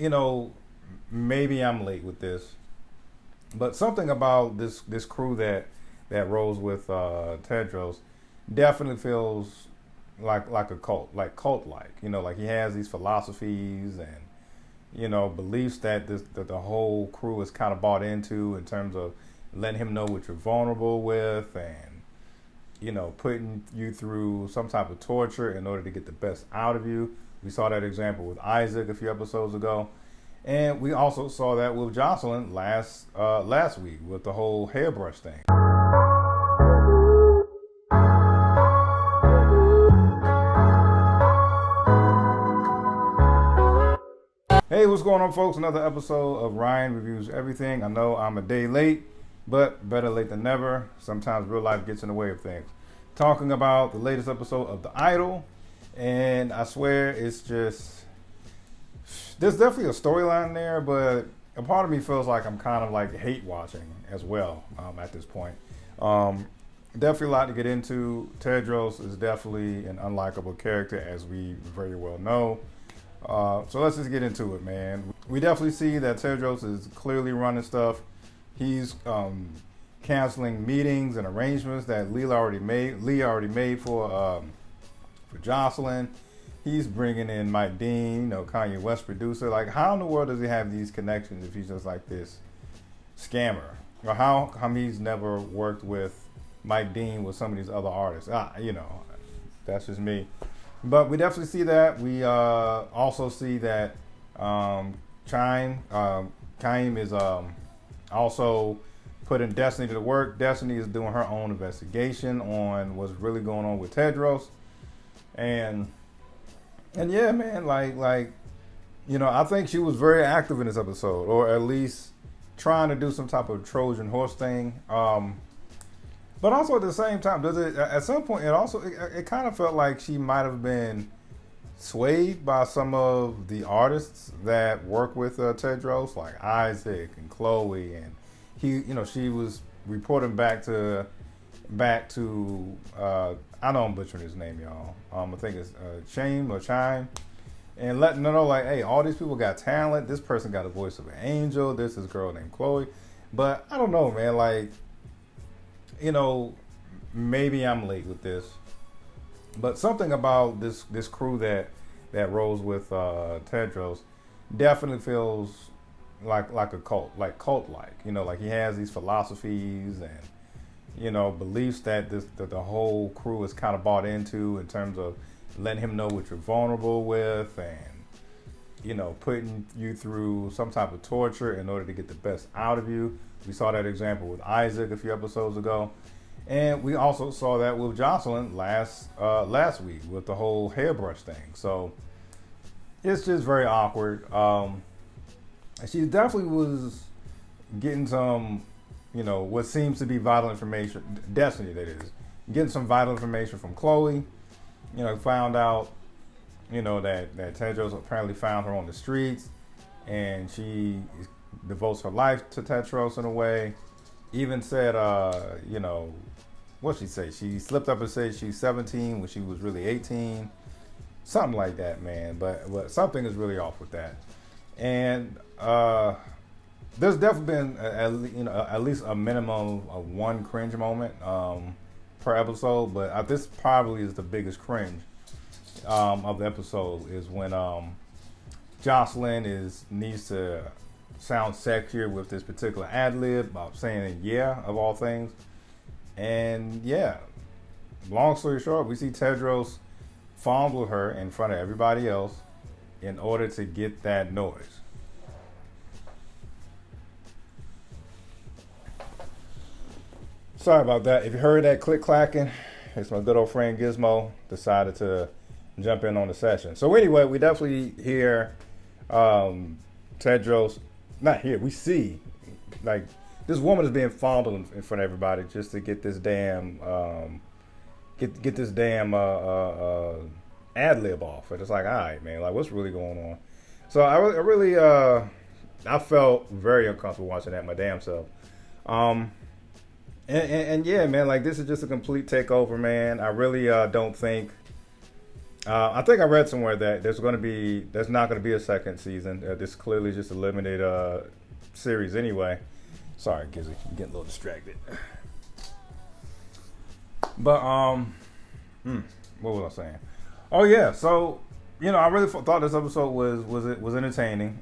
you know, maybe I'm late with this, but something about this crew that rolls with Tedros definitely feels like a cult, like cult-like. Like he has these philosophies and beliefs that the whole crew is kind of bought into in terms of letting him know what you're vulnerable with and putting you through some type of torture in order to get the best out of you. We saw that example with Isaac a few episodes ago. And we also saw that with Jocelyn last week with the whole hairbrush thing. Hey, what's going on, folks? Another episode of Ryan Reviews Everything. I know I'm a day late, but better late than never. Sometimes real life gets in the way of things. Talking about the latest episode of The Idol, and I swear it's just... There's definitely a storyline there, but a part of me feels like I'm kind of like hate watching as well at this point. Definitely a lot to get into. Tedros is definitely an unlikable character, as we very well know. So let's just get into it, man. We definitely see that Tedros is clearly running stuff. He's canceling meetings and arrangements that Leah already made for Jocelyn. He's bringing in Mike Dean, Kanye West producer. Like, how in the world does he have these connections if he's just like this scammer? Or how come he's never worked with Mike Dean with some of these other artists? That's just me. But we definitely see that. We also see that Chaim is also putting Destiny to work. Destiny is doing her own investigation on what's really going on with Tedros. And yeah, man, I think she was very active in this episode, or at least trying to do some type of Trojan horse thing. But also at the same time, at some point it kind of felt like she might have been swayed by some of the artists that work with Tedros, like Isaac and Chloe, and she was reporting back to I know I'm butchering his name, y'all. I think it's Chaim, and letting them know, like, hey, all these people got talent. This person got a voice of an angel. This is a girl named Chloe. But I don't know, man. Maybe I'm late with this, but something about this crew that rolls with Tedros definitely feels like a cult, like cult-like. Like he has these philosophies and beliefs that the whole crew is kind of bought into in terms of letting him know what you're vulnerable with and putting you through some type of torture in order to get the best out of you. We saw that example with Isaac a few episodes ago, and we also saw that with Jocelyn last week with the whole hairbrush thing. So it's just very awkward. She definitely was getting some what seems to be vital information, Destiny that is, getting some vital information from Chloe. Found out, that Tedros apparently found her on the streets, and she devotes her life to Tedros in a way. Even said, what'd she say? She slipped up and said she's 17 when she was really 18. Something like that, man. But something is really off with that. And, there's definitely been at least a minimum of one cringe moment per episode, but this probably is the biggest cringe of the episode is when Jocelyn needs to sound sexier with this particular ad lib about saying yeah of all things. And yeah, long story short, we see Tedros fondle her in front of everybody else in order to get that noise. Sorry about that. If you heard that click clacking, it's my good old friend Gizmo decided to jump in on the session. So anyway, we definitely hear Tedros, not here, we see, like, this woman is being fondled in front of everybody just to get this damn, ad lib off. And it's like, all right, man, like, what's really going on? So I really I felt very uncomfortable watching that my damn self. And yeah, man, like, this is just a complete takeover, man. I really don't think I think I read somewhere that there's not going to be a second season. This is clearly just a limited series anyway. Sorry, Kizzy, I'm getting a little distracted. But what was I saying? Oh yeah, so I really thought this episode was entertaining.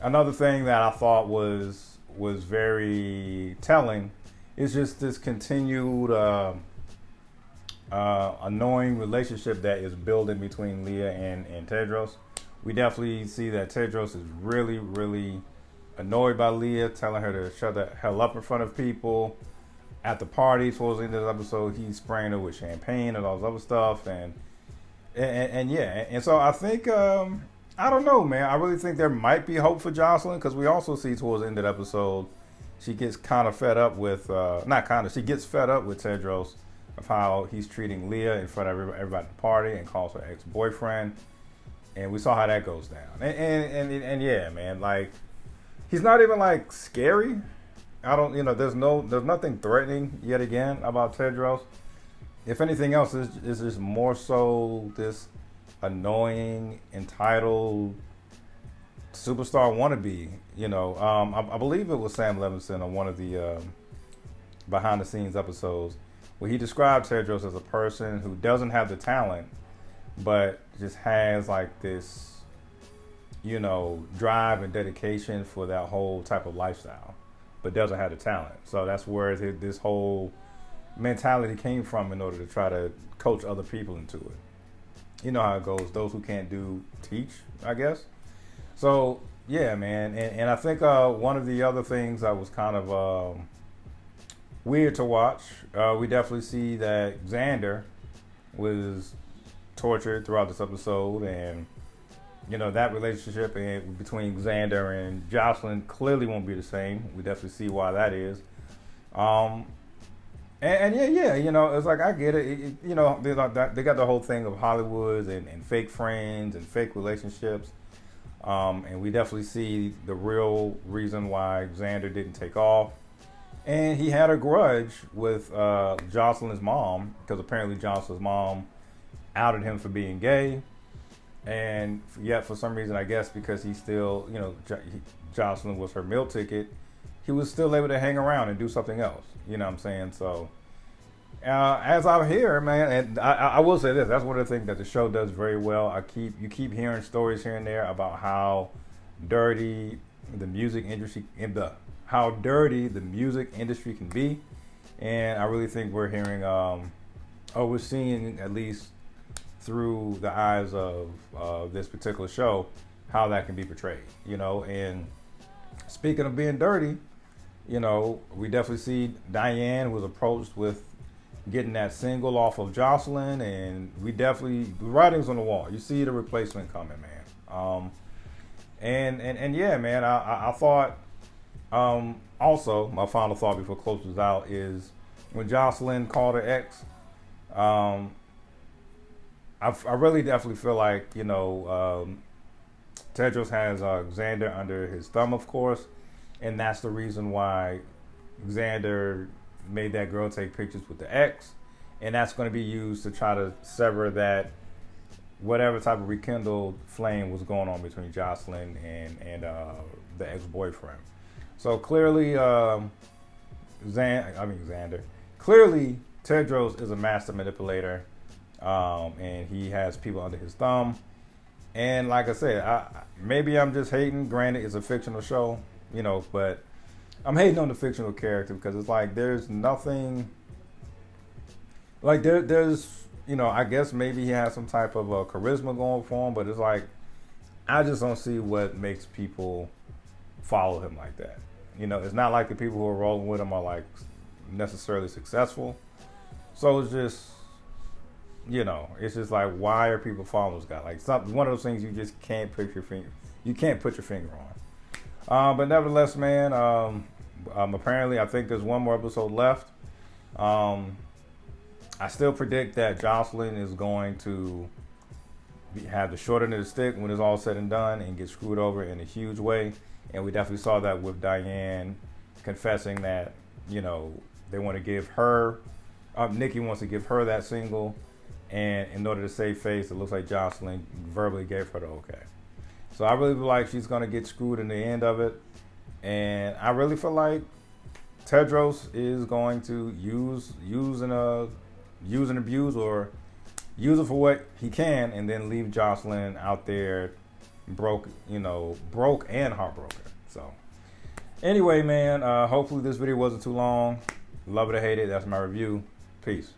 Another thing that I thought was very telling is just this continued annoying relationship that is building between Leah and Tedros. We definitely see that Tedros is really, really annoyed by Leah, telling her to shut the hell up in front of people. At the party towards the end of the episode, he's spraying her with champagne and all this other stuff, and yeah, and so I think I don't know, man. I really think there might be hope for Jocelyn, because we also see towards the end of the episode she gets kind of fed up with she gets fed up with Tedros of how he's treating Leah in front of everybody at the party and calls her ex-boyfriend, and we saw how that goes down. And yeah, man, like he's not even like scary. I don't, there's nothing threatening yet again about Tedros. If anything else, is just more so this annoying, entitled superstar wannabe. I believe it was Sam Levinson on one of the behind the scenes episodes where he described Tedros as a person who doesn't have the talent, but just has like this, drive and dedication for that whole type of lifestyle, but doesn't have the talent. So that's where this whole mentality came from in order to try to coach other people into it. You know how it goes. Those who can't do, teach, I guess. So, yeah, man. And I think one of the other things that was kind of weird to watch, we definitely see that Xander was tortured throughout this episode. And, that relationship between Xander and Jocelyn clearly won't be the same. We definitely see why that is. And yeah, it's like, I get it. They got the whole thing of Hollywoods and fake friends and fake relationships. And we definitely see the real reason why Xander didn't take off. And he had a grudge with Jocelyn's mom, because apparently Jocelyn's mom outed him for being gay. And yet, for some reason, I guess because he still, Jocelyn was her meal ticket, he was still able to hang around and do something else. You know what I'm saying? So, as I'm here, man, and I will say this: that's one of the things that the show does very well. You keep hearing stories here and there about how dirty the music industry can be, and I really think we're hearing, we're seeing, at least through the eyes of this particular show, how that can be portrayed. And speaking of being dirty, we definitely see Diane was approached with getting that single off of Jocelyn, and the writing's on the wall. You see the replacement coming, man. And yeah, man, I thought, also, my final thought before closes out is when Jocelyn called her ex, I really definitely feel like, Tedros has Xander under his thumb, of course. And that's the reason why Xander made that girl take pictures with the ex. And that's going to be used to try to sever that, whatever type of rekindled flame was going on between Jocelyn and the ex-boyfriend. So clearly, Xander. Clearly, Tedros is a master manipulator. And he has people under his thumb. And like I said, maybe I'm just hating. Granted, it's a fictional show. But I'm hating on the fictional character because it's like there's nothing, like there's I guess maybe he has some type of charisma going for him, but it's like I just don't see what makes people follow him like that. It's not like the people who are rolling with him are like necessarily successful. So it's just it's just like, why are people following this guy? Like one of those things you just can't put your finger on. But nevertheless, man, apparently I think there's one more episode left. I still predict that Jocelyn is going to have the short end of the stick when it's all said and done and get screwed over in a huge way. And we definitely saw that with Diane confessing that, they want to give her, Nikki wants to give her that single. And in order to save face, it looks like Jocelyn verbally gave her the okay. So I really feel like she's gonna get screwed in the end of it. And I really feel like Tedros is going to use and abuse, or use it for what he can, and then leave Jocelyn out there broke and heartbroken. So anyway, man, hopefully this video wasn't too long. Love it or hate it, that's my review. Peace.